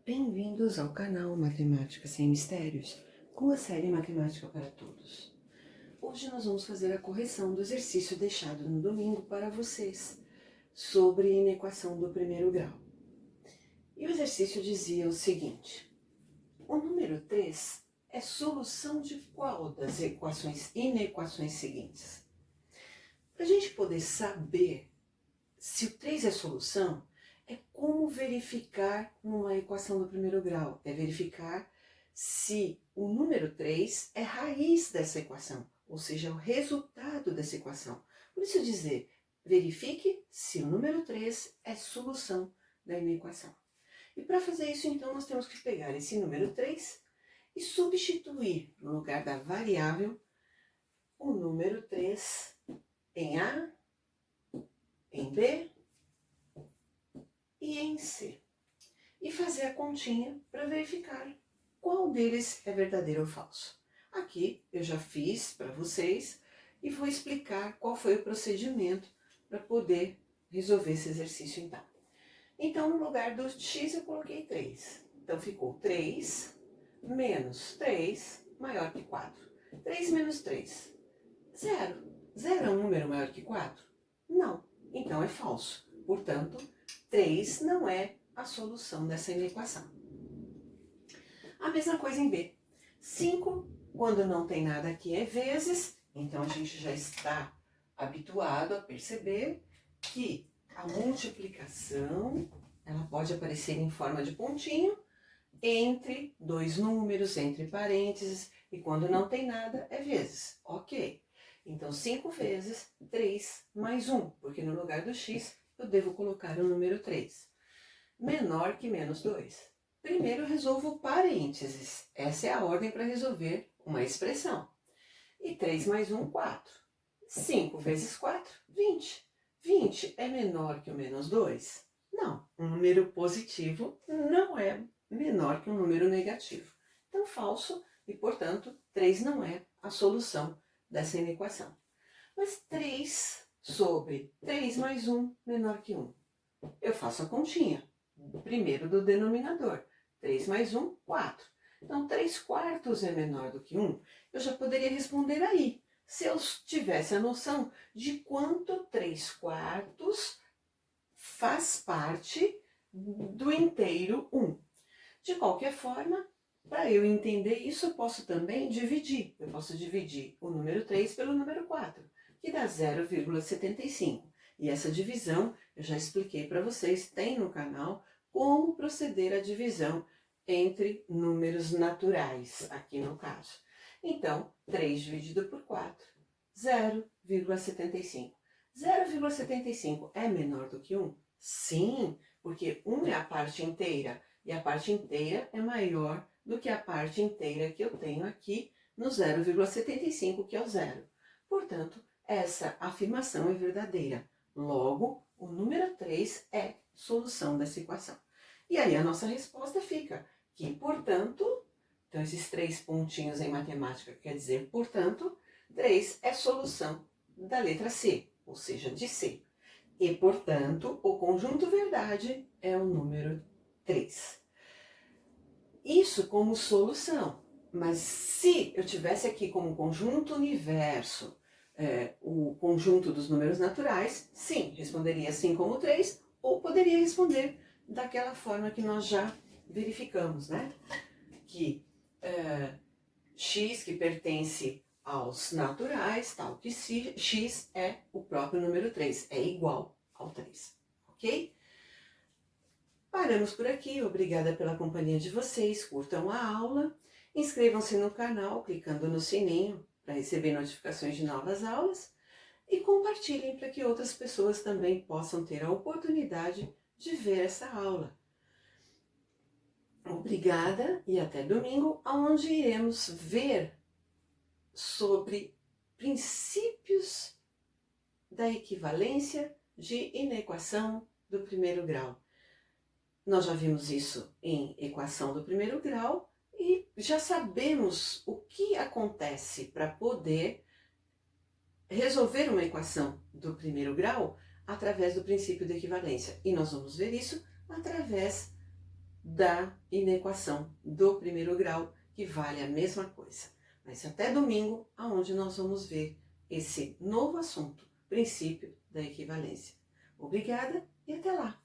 Bem-vindos ao canal Matemática Sem Mistérios, com a série Matemática para Todos. Hoje nós vamos fazer a correção do exercício deixado no domingo para vocês, sobre a inequação do primeiro grau. E o exercício dizia o seguinte: o número 3 é solução de qual das inequações seguintes? Para a gente poder saber se o 3 é solução, é como verificar numa equação do primeiro grau. É verificar se o número 3 é raiz dessa equação, ou seja, o resultado dessa equação. Por isso dizer, verifique se o número 3 é solução da inequação. E para fazer isso, então, nós temos que pegar esse número 3 e substituir, no lugar da variável, o número 3 em A, em B e em C. E fazer a continha para verificar qual deles é verdadeiro ou falso. Aqui eu já fiz para vocês e vou explicar qual foi o procedimento para poder resolver esse exercício então. Então, no lugar do x eu coloquei 3. Então, ficou 3 menos 3 maior que 4. 3 menos 3, 0. 0 é um número maior que 4? Não. Então, é falso. Portanto, 3 não é a solução dessa inequação. A mesma coisa em B. 5, quando não tem nada aqui, é vezes. Então, a gente já está habituado a perceber que a multiplicação, ela pode aparecer em forma de pontinho, entre dois números, entre parênteses, e quando não tem nada, é vezes. Ok. Então, 5 vezes 3 mais 1, porque no lugar do x, eu devo colocar o número 3. Menor que menos 2. Primeiro, resolvo parênteses. Essa é a ordem para resolver uma expressão. E 3 mais 1, 4. 5 vezes 4, 20. 20 é menor que o menos 2? Não. Um número positivo não é menor que um número negativo. Então, falso e, portanto, 3 não é a solução dessa inequação. Mas 3 sobre 3 mais 1 menor que 1. Eu faço a continha. Primeiro do denominador. 3 mais 1, 4. Então, 3 quartos é menor do que 1. Eu já poderia responder aí, se eu tivesse a noção de quanto 3 quartos faz parte do inteiro 1. De qualquer forma, para eu entender isso, eu posso também dividir. Eu posso dividir o número 3 pelo número 4, que dá 0,75. E essa divisão, eu já expliquei para vocês, tem no canal, como proceder à divisão entre números naturais, aqui no caso. Então, 3 dividido por 4, 0,75. 0,75 é menor do que 1? Sim, porque 1 é a parte inteira, e a parte inteira é maior do que a parte inteira que eu tenho aqui no 0,75, que é o zero. Portanto, essa afirmação é verdadeira. Logo, o número 3 é solução dessa equação. E aí a nossa resposta fica que, portanto, então esses 3 pontinhos em matemática quer dizer, portanto, 3 é solução da letra C, ou seja, de C. E, portanto, o conjunto verdade é o número 3. Isso como solução. Mas se eu tivesse aqui como conjunto universo, o conjunto dos números naturais, sim, responderia sim como 3, ou poderia responder daquela forma que nós já verificamos, né? Que x, que pertence aos naturais, tal que x é o próprio número 3, é igual ao 3, ok? Paramos por aqui, obrigada pela companhia de vocês, curtam a aula, inscrevam-se no canal clicando no sininho para receber notificações de novas aulas e compartilhem para que outras pessoas também possam ter a oportunidade de ver essa aula. Obrigada e até domingo, onde iremos ver sobre princípios da equivalência de inequação do primeiro grau. Nós já vimos isso em equação do primeiro grau e já sabemos o que acontece para poder resolver uma equação do primeiro grau através do princípio da equivalência. E nós vamos ver isso através da inequação do primeiro grau, que vale a mesma coisa. Mas até domingo, aonde nós vamos ver esse novo assunto, princípio da equivalência. Obrigada e até lá!